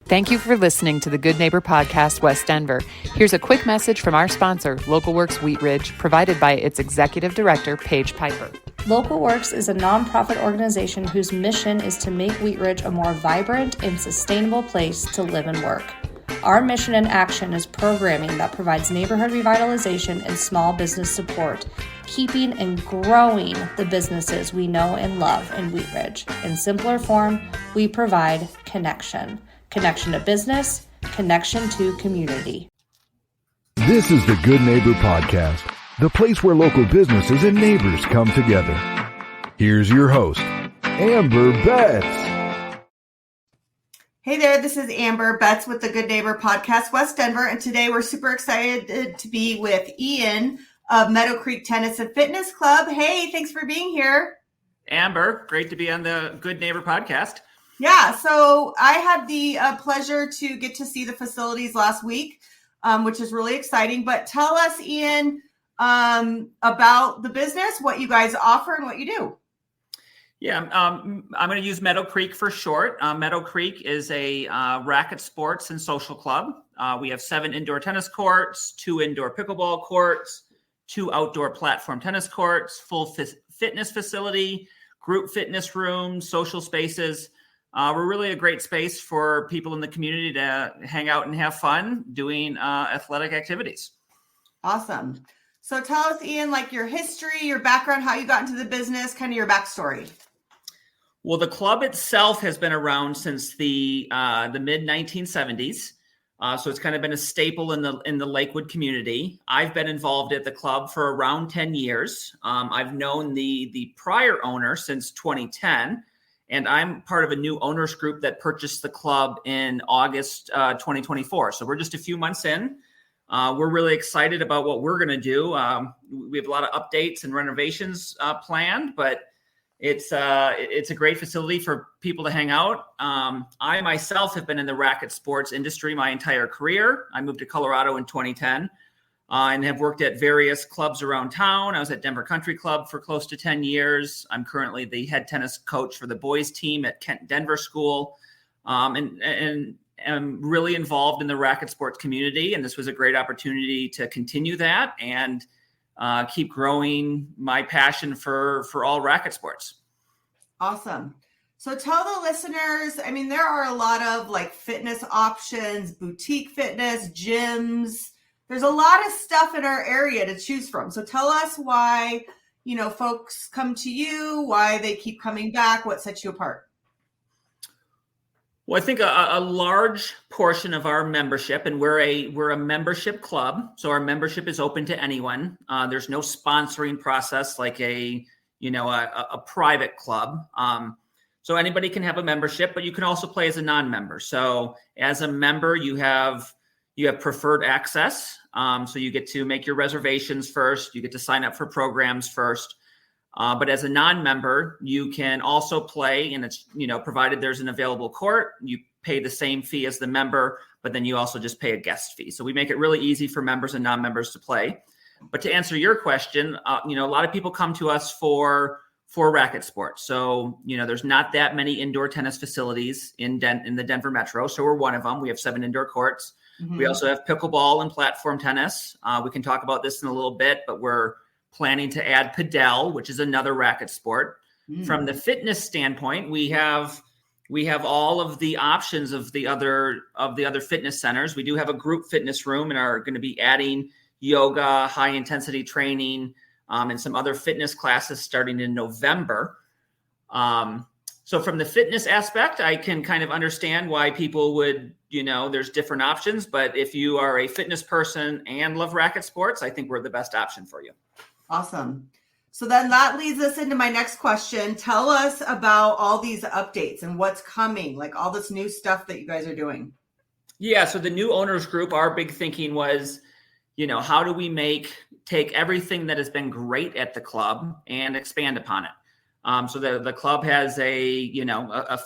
Thank you for listening to the Good Neighbor Podcast, West Denver. Here's a quick message from our sponsor, Local Works Wheat Ridge, provided by its Executive Director, Paige Piper. Local Works is a nonprofit organization whose mission is to make Wheat Ridge a more vibrant and sustainable place to live and work. Our mission and action is programming that provides neighborhood revitalization and small business support, keeping and growing the businesses we know and love in Wheat Ridge. In simpler form, we provide connection. Connection to business, connection to community. This is the Good Neighbor Podcast, the place where local businesses and neighbors come together. Here's your host, Amber Betts. Hey there, this is Amber Betts with the Good Neighbor Podcast, West Denver, and today we're super excited to be with Ian of Meadow Creek Tennis and Fitness Club. Hey, thanks for being here. Amber, great to be on the Good Neighbor Podcast. Yeah, so I had the pleasure to get to see the facilities last week, which is really exciting. But tell us, Ian, about the business, what you guys offer and what you do. Yeah, I'm going to use Meadow Creek for short. Meadow Creek is a racket sports and social club. We have 7 indoor tennis courts, 2 indoor pickleball courts, 2 outdoor platform tennis courts, full fitness facility, group fitness rooms, social spaces. We're really a great space for people in the community to hang out and have fun doing athletic activities. Awesome. So tell us, Ian, like your history, your background, how you got into the business, kind of your backstory. Well, the club itself has been around since the mid 1970s. So it's kind of been a staple in the Lakewood community. I've been involved at the club for around 10 years. I've known the prior owner since 2010. And I'm part of a new owners group that purchased the club in August 2024. So we're just a few months in. We're really excited about what we're going to do. We have a lot of updates and renovations planned, but it's a great facility for people to hang out. I myself have been in the racket sports industry my entire career. I moved to Colorado in 2010. And have worked at various clubs around town. I was at Denver Country Club for close to 10 years. I'm currently the head tennis coach for the boys team at Kent Denver School, and am really involved in the racket sports community. And this was a great opportunity to continue that and keep growing my passion for all racket sports. Awesome. So tell the listeners, I mean, there are a lot of like fitness options, boutique fitness, gyms. There's a lot of stuff in our area to choose from. So tell us why, folks come to you, why they keep coming back, what sets you apart. Well, I think a large portion of our membership, and we're a membership club, so our membership is open to anyone. There's no sponsoring process like a private club. So anybody can have a membership, but you can also play as a non-member. So as a member, you have preferred access. So you get to make your reservations first. You get to sign up for programs first. But as a non-member, you can also play, and it's, provided there's an available court, you pay the same fee as the member, but then you also just pay a guest fee. So we make it really easy for members and non-members to play. But to answer your question, a lot of people come to us for racket sports. So, there's not that many indoor tennis facilities in the Denver Metro. So we're one of them. We have 7 indoor courts. Mm-hmm. We also have pickleball and platform tennis. We can talk about this in a little bit, but we're planning to add padel, which is another racket sport. Mm. From the fitness standpoint, we have all of the options of the other fitness centers. We do have a group fitness room and are going to be adding yoga, high intensity training, and some other fitness classes starting in November. So from the fitness aspect, I can kind of understand why people would, there's different options. But if you are a fitness person and love racket sports, I think we're the best option for you. Awesome. So then that leads us into my next question. Tell us about all these updates and what's coming, like all this new stuff that you guys are doing. Yeah. So the new owners group, our big thinking was, how do we take everything that has been great at the club and expand upon it? So the club has a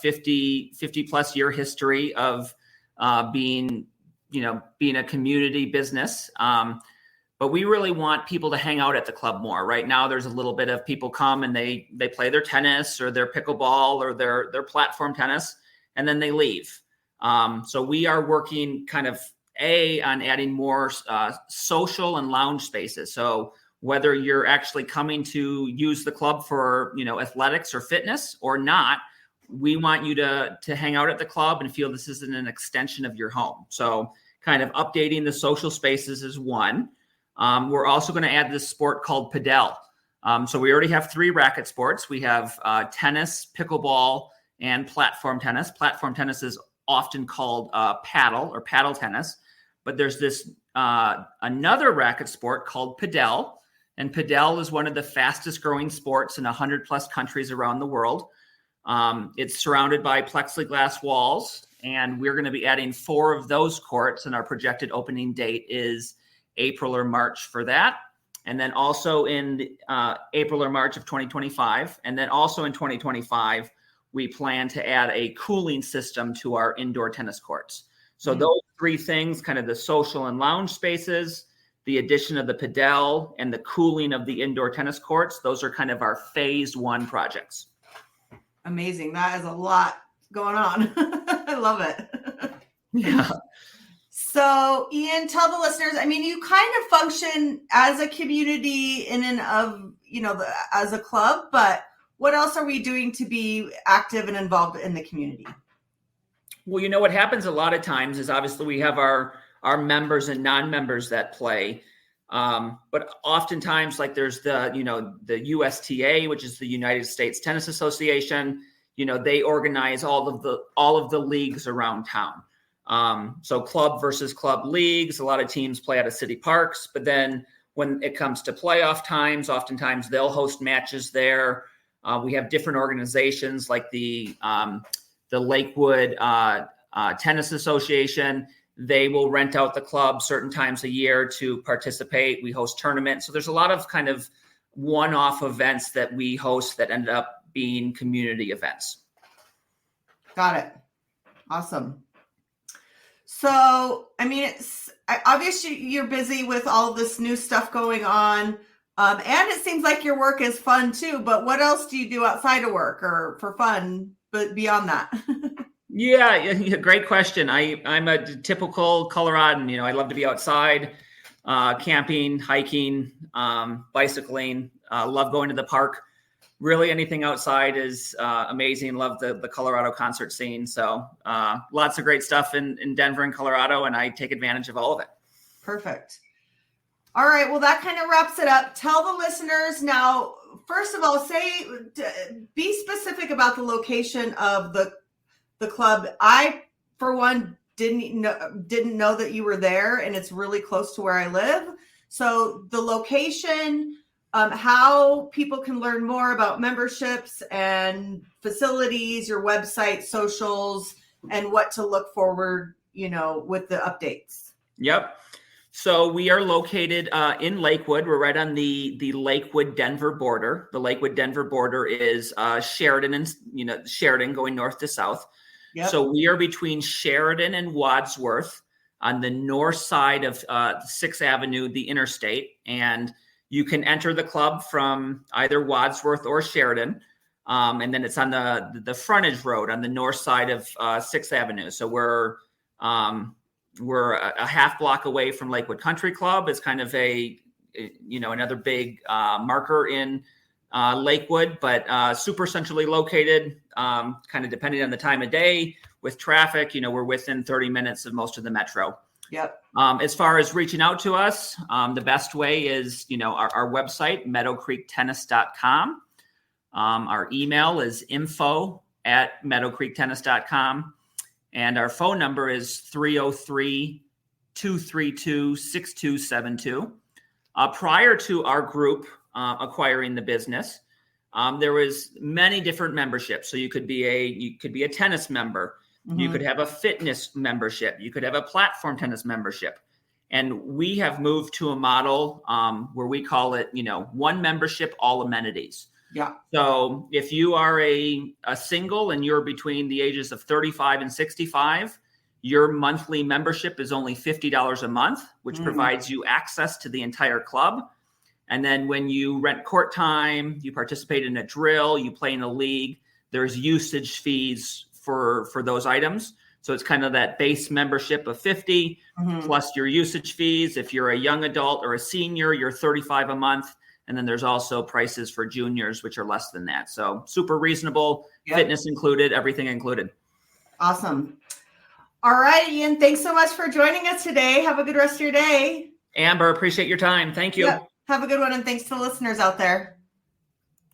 50 plus year history of being a community business. But we really want people to hang out at the club more. Right now, there's a little bit of people come and they play their tennis or their pickleball or their platform tennis, and then they leave. So we are working kind of on adding more social and lounge spaces. So whether you're actually coming to use the club for, athletics or fitness or not, we want you to hang out at the club and feel this is an extension of your home. So kind of updating the social spaces is one. We're also going to add this sport called padel. So we already have 3 racket sports. We have tennis, pickleball, and platform tennis. Platform tennis is often called paddle or paddle tennis, but there's this another racket sport called padel. And padel is one of the fastest growing sports in 100 plus countries around the world. It's surrounded by plexiglass walls, and we're going to be adding 4 of those courts, and our projected opening date is April or March for that. And then also in April or March of 2025. And then also in 2025, we plan to add a cooling system to our indoor tennis courts. So those 3 things, kind of the social and lounge spaces, the addition of the padel, and the cooling of the indoor tennis courts, those are kind of our phase 1 projects. Amazing. That is a lot going on. I love it. Yeah. So, Ian, tell the listeners, you kind of function as a community in and of, as a club, but what else are we doing to be active and involved in the community? Well, what happens a lot of times is obviously we have our members and non-members that play. But oftentimes, like there's the USTA, which is the United States Tennis Association, they organize all of the leagues around town. So club versus club leagues, a lot of teams play out of city parks, but then when it comes to playoff times, oftentimes they'll host matches there. We have different organizations like the Lakewood Tennis Association. They will rent out the club certain times a year to participate. We host tournaments. So there's a lot of kind of one-off events that we host that end up being community events. Got it. Awesome. So, obviously you're busy with all this new stuff going on. And it seems like your work is fun too, but what else do you do outside of work or for fun, but beyond that? Yeah, great question. I'm a typical Coloradan. I love to be outside, camping, hiking, bicycling, love going to the park. Really anything outside is amazing. Love the Colorado concert scene. So lots of great stuff in Denver and Colorado, and I take advantage of all of it. Perfect. All right. Well, that kind of wraps it up. Tell the listeners now, first of all, be specific about the location of the club. I, for one, didn't know that you were there, and it's really close to where I live. So the location, how people can learn more about memberships and facilities, your website, socials, and what to look forward, with the updates. Yep. So we are located in Lakewood. We're right on the Lakewood-Denver border. The Lakewood-Denver border is Sheridan and Sheridan going north to south. Yep. So we are between Sheridan and Wadsworth on the north side of 6th Avenue, the interstate. And you can enter the club from either Wadsworth or Sheridan. And then it's on the frontage road on the north side of 6th Avenue. So we're a half block away from Lakewood Country Club. It's kind of another big marker in Lakewood, but super centrally located, kind of depending on the time of day with traffic, we're within 30 minutes of most of the metro. Yep. As far as reaching out to us, the best way is, our website, meadowcreektennis.com. Our email is info@meadowcreektennis.com. And our phone number is 303-232-6272. Prior to our group acquiring the business, there was many different memberships. So you could be a tennis member. Mm-hmm. You could have a fitness membership. You could have a platform tennis membership. And we have moved to a model where we call it, one membership, all amenities. Yeah. So if you are a single and you're between the ages of 35 and 65, your monthly membership is only $50 a month, which provides you access to the entire club. And then when you rent court time, you participate in a drill, you play in a league, there's usage fees for those items. So it's kind of that base membership of $50 plus your usage fees. If you're a young adult or a senior, you're $35 a month. And then there's also prices for juniors, which are less than that. So super reasonable, fitness included, everything included. Awesome. All right, Ian, thanks so much for joining us today. Have a good rest of your day. Amber, appreciate your time. Thank you. Yep. Have a good one. And thanks to the listeners out there.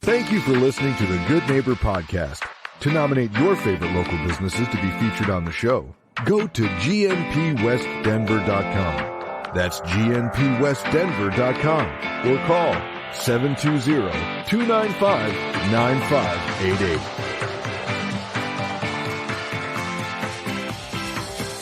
Thank you for listening to the Good Neighbor Podcast. To nominate your favorite local businesses to be featured on the show, go to gnpwestdenver.com. That's gnpwestdenver.com or call 720-295-9588.